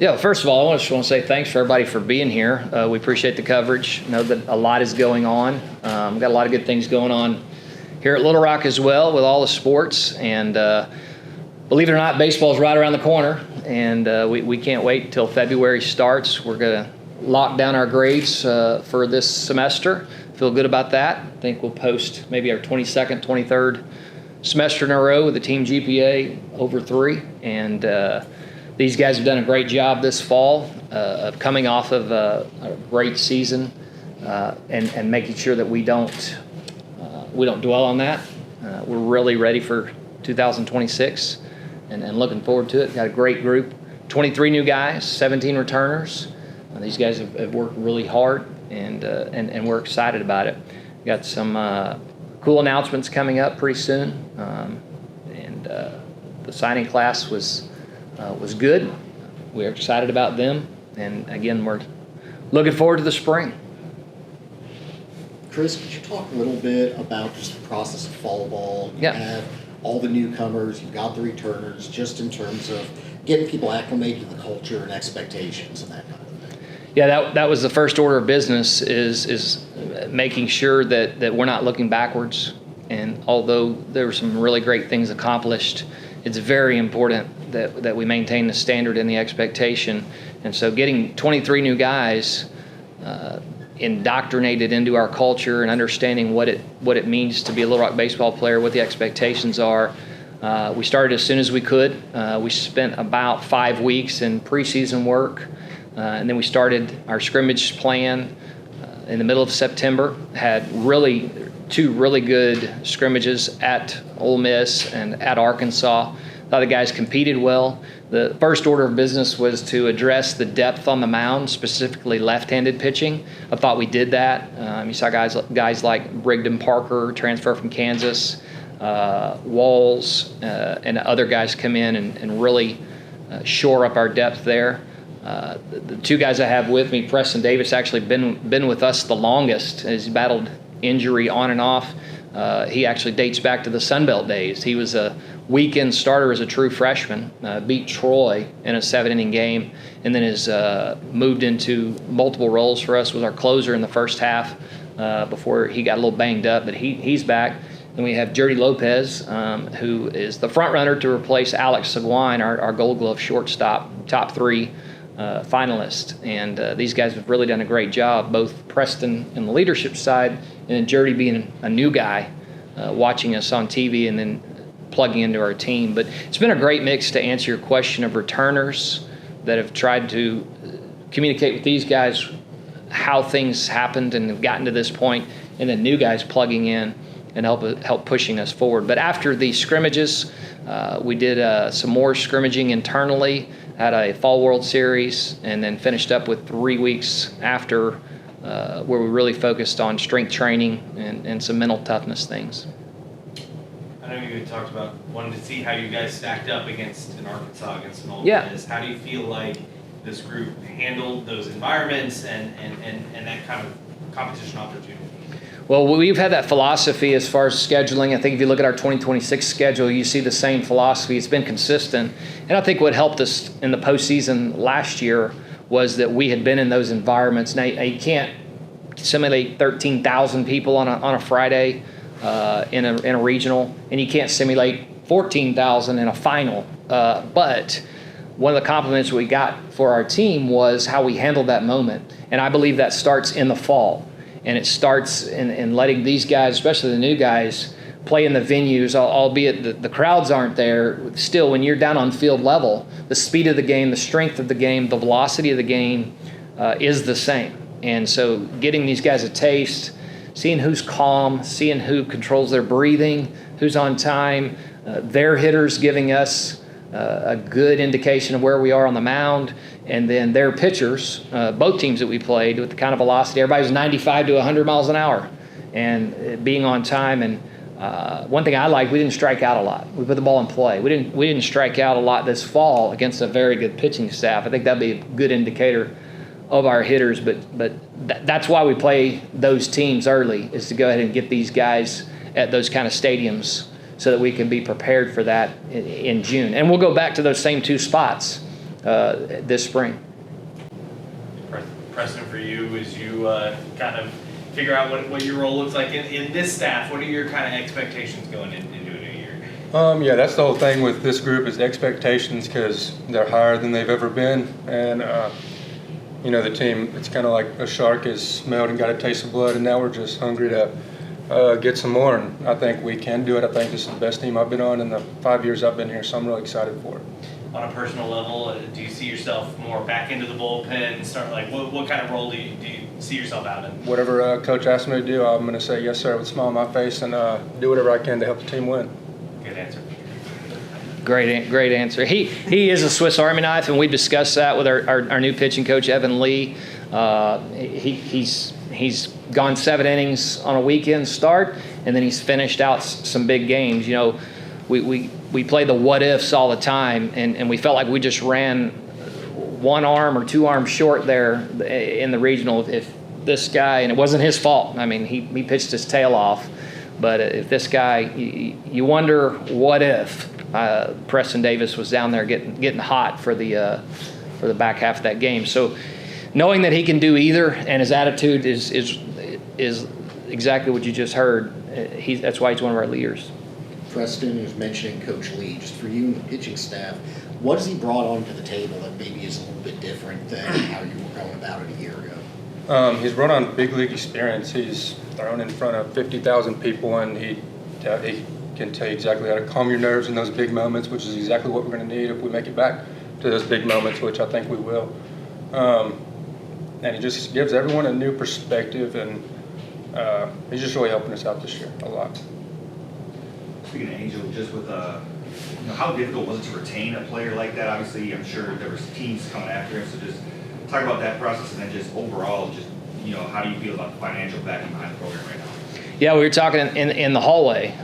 Yeah, first of all, I just want to say thanks for everybody for being here. We appreciate the coverage. Know that a lot is going on. We've got a lot of good things going on here at Little Rock as well with all the sports. And believe it or not, baseball's right around the corner. And we can't wait until February starts. We're going to lock down our grades for this semester. Feel good about that. I think we'll post maybe our 22nd, 23rd semester in a row with a team GPA over 3. And these guys have done a great job this fall of coming off of a great season and making sure that we don't dwell on that. We're really ready for 2026 and looking forward to it. Got a great group, 23 new guys, 17 returners. These guys have worked really hard and we're excited about it. Got some cool announcements coming up pretty soon, and the signing class was good. We're excited about them, and again, we're looking forward to the spring. Chris, could you talk a little bit about just the process of fall ball? You Yeah. have all the newcomers, you've got the returners, just in terms of getting people acclimated to the culture and expectations and that kind of thing. Yeah, that was the first order of business is making sure that we're not looking backwards. And although there were some really great things accomplished, it's very important that we maintain the standard and the expectation. And so getting 23 new guys indoctrinated into our culture and understanding what it means to be a Little Rock baseball player, what the expectations are. We started as soon as we could. We spent about 5 weeks in preseason work, and then we started our scrimmage plan in the middle of September. Had two really good scrimmages at Ole Miss and at Arkansas. Thought the guys competed well. The first order of business was to address the depth on the mound, specifically left-handed pitching. I thought we did that. You saw guys like Brigden Parker, transfer from Kansas, Walls, and other guys come in and really shore up our depth there. The two guys I have with me, Preston Davis, actually been with us the longest. He's battled injury on and off. He actually dates back to the Sun Belt days. He was a weekend starter as a true freshman, beat Troy in a 7-inning game, and then has moved into multiple roles for us. Was our closer in the first half before he got a little banged up, but he's back. Then we have Jerdy Lopez, who is the front runner to replace Alex Seguin, our Gold Glove shortstop, top 3 finalist. And these guys have really done a great job, both Preston in the leadership side and then Jerdy being a new guy watching us on TV and then plugging into our team. But it's been a great mix, to answer your question, of returners that have tried to communicate with these guys how things happened and have gotten to this point, and then new guys plugging in and help pushing us forward. But after the scrimmages, we did some more scrimmaging internally, had a Fall World Series, and then finished up with 3 weeks after where we really focused on strength training and some mental toughness things. I know you talked about wanting to see how you guys stacked up against an Arkansas, against an Ole Miss. How do you feel like this group handled those environments and that kind of competition opportunity? Well, we've had that philosophy as far as scheduling. I think if you look at our 2026 schedule, you see the same philosophy. It's been consistent. And I think what helped us in the postseason last year was that we had been in those environments. Now, you can't simulate 13,000 people on a Friday in a regional, and you can't simulate 14,000 in a final. But one of the compliments we got for our team was how we handled that moment. And I believe that starts in the fall. And it starts in letting these guys, especially the new guys, play in the venues, albeit the crowds aren't there. Still, when you're down on field level, the speed of the game, the strength of the game, the velocity of the game is the same. And so getting these guys a taste, seeing who's calm, seeing who controls their breathing, who's on time, their hitters giving us a good indication of where we are on the mound, and then their pitchers, both teams that we played with the kind of velocity, everybody was 95 to 100 miles an hour, and being on time. And one thing I like, we didn't strike out a lot. We put the ball in play. We didn't strike out a lot this fall against a very good pitching staff. I think that'd be a good indicator of our hitters, but that's why we play those teams early, is to go ahead and get these guys at those kind of stadiums so that we can be prepared for that in June. And we'll go back to those same 2 spots this spring. Preston, for you, as you kind of figure out what your role looks like in this staff, what are your kind of expectations going into a new year? Yeah, that's the whole thing with this group is expectations, because they're higher than they've ever been. And, the team, it's kind of like a shark has smelled and got a taste of blood, and now we're just hungry to get some more. And I think we can do it. I think this is the best team I've been on in the 5 years I've been here, so I'm really excited for it. On a personal level, do you see yourself more back into the bullpen? What kind of role do you see yourself out in? Whatever Coach asks me to do, I'm going to say yes, sir, with a smile on my face, and do whatever I can to help the team win. Good answer. Great answer. He is a Swiss Army knife, and we discussed that with our new pitching coach, Evan Lee. He's gone 7 innings on a weekend start, and then he's finished out some big games. We play the what ifs all the time, and we felt like we just ran 1 arm or 2 arms short there in the regional. If this guy, and it wasn't his fault, I mean, he pitched his tail off, but if this guy, you wonder what if Preston Davis was down there getting hot for the back half of that game. So knowing that he can do either, and his attitude is exactly what you just heard, that's why he's one of our leaders. Preston is mentioning Coach Lee. Just for you and the pitching staff, what has he brought onto the table that maybe is a little bit different than how you were going about it a year ago? He's brought on big league experience. He's thrown in front of 50,000 people, and he can tell you exactly how to calm your nerves in those big moments, which is exactly what we're going to need if we make it back to those big moments, which I think we will. And he just gives everyone a new perspective, and he's just really helping us out this year a lot. Speaking of Angel, just with how difficult was it to retain a player like that? Obviously, I'm sure there was teams coming after him, so just talk about that process, and then just overall, just how do you feel about the financial backing behind the program right now? Yeah, we were talking in the hallway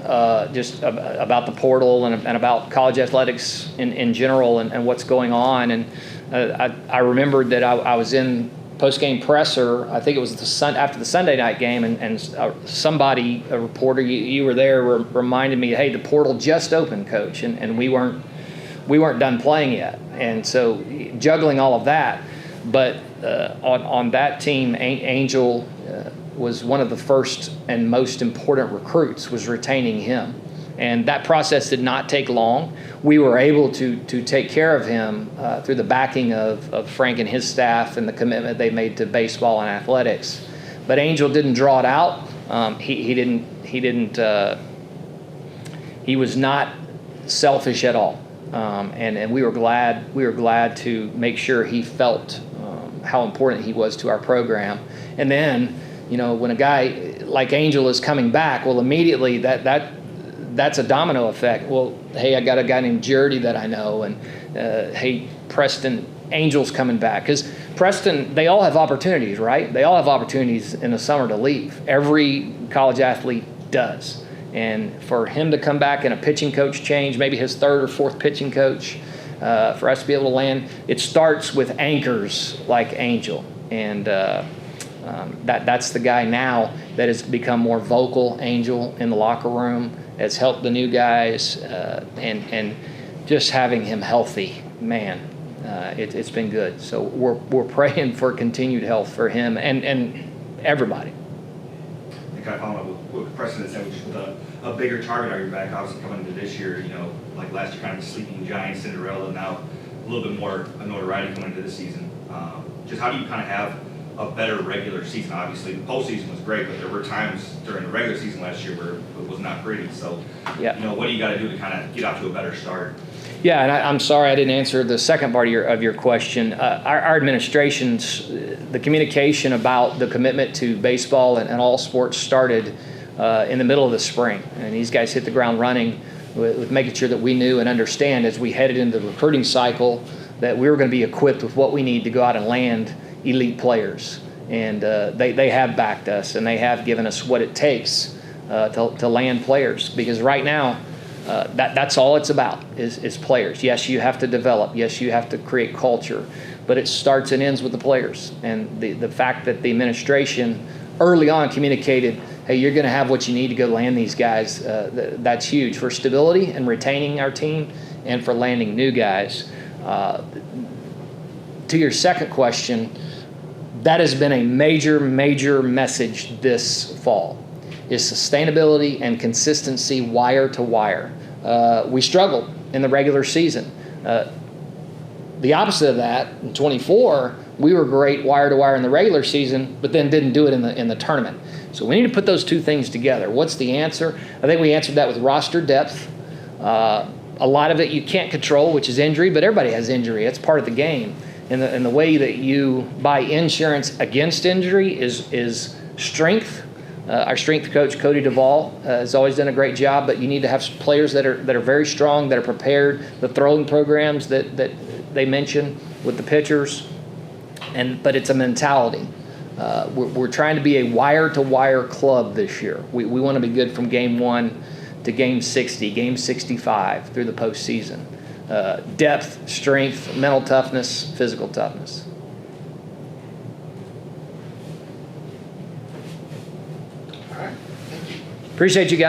just about the portal and about college athletics in general and what's going on. And I remembered that I was in post-game presser, I think it was after the Sunday night game, and somebody, a reporter, you were there, reminded me, hey, the portal just opened, Coach, and we weren't done playing yet. And so juggling all of that, but on that team, Angel was one of the first and most important recruits, was retaining him. And that process did not take long. We were able to take care of him through the backing of Frank and his staff and the commitment they made to baseball and athletics. But Angel didn't draw it out. He was not selfish at all. And we were glad to make sure he felt how important he was to our program. And then, when a guy like Angel is coming back, well, immediately that's a domino effect. Well, hey, I got a guy named Jerdy that I know, and hey, Preston, Angel's coming back. Because Preston, they all have opportunities, right? They all have opportunities in the summer to leave. Every college athlete does. And for him to come back in a pitching coach change, maybe his 3rd or 4th pitching coach, for us to be able to land, it starts with anchors like Angel. And that's the guy now that has become more vocal, Angel, in the locker room, has helped the new guys, and just having him healthy, man, it's been good. So we're praying for continued health for him and everybody. And kind of following up with what Preston said, just with a bigger target on your back, obviously coming into this year, like last year, kind of a sleeping giant, Cinderella, now a little bit more notoriety coming into this season. Just how do you kind of have a better regular season? Obviously, the postseason was great, but there were times during the regular season last year where it was not pretty. So, yeah. What do you got to do to kind of get out to a better start? Yeah, and I'm sorry I didn't answer the second part of your question. Our administration's, the communication about the commitment to baseball and all sports started in the middle of the spring. And these guys hit the ground running with making sure that we knew and understand as we headed into the recruiting cycle that we were going to be equipped with what we need to go out and land elite players. And they have backed us, and they have given us what it takes to land players. Because right now, that's all it's about is players. Yes, you have to develop. Yes, you have to create culture. But it starts and ends with the players. And the fact that the administration early on communicated, hey, you're going to have what you need to go land these guys, that's huge for stability and retaining our team and for landing new guys. to your second question, that has been a major message this fall, is sustainability and consistency wire to wire. We struggled in the regular season. The opposite of that, in 24, we were great wire to wire in the regular season, but then didn't do it in the tournament. So we need to put those two things together. What's the answer? I think we answered that with roster depth. A lot of it you can't control, which is injury, but everybody has injury. It's part of the game. And the way that you buy insurance against injury is strength. Our strength coach, Cody Duvall, has always done a great job, but you need to have players that are very strong, that are prepared, the throwing programs that they mention with the pitchers, but it's a mentality. We're trying to be a wire-to-wire club this year. We want to be good from game 1 to game 60, game 65 through the postseason. Depth, strength, mental toughness, physical toughness. All right, thank you. Appreciate you guys.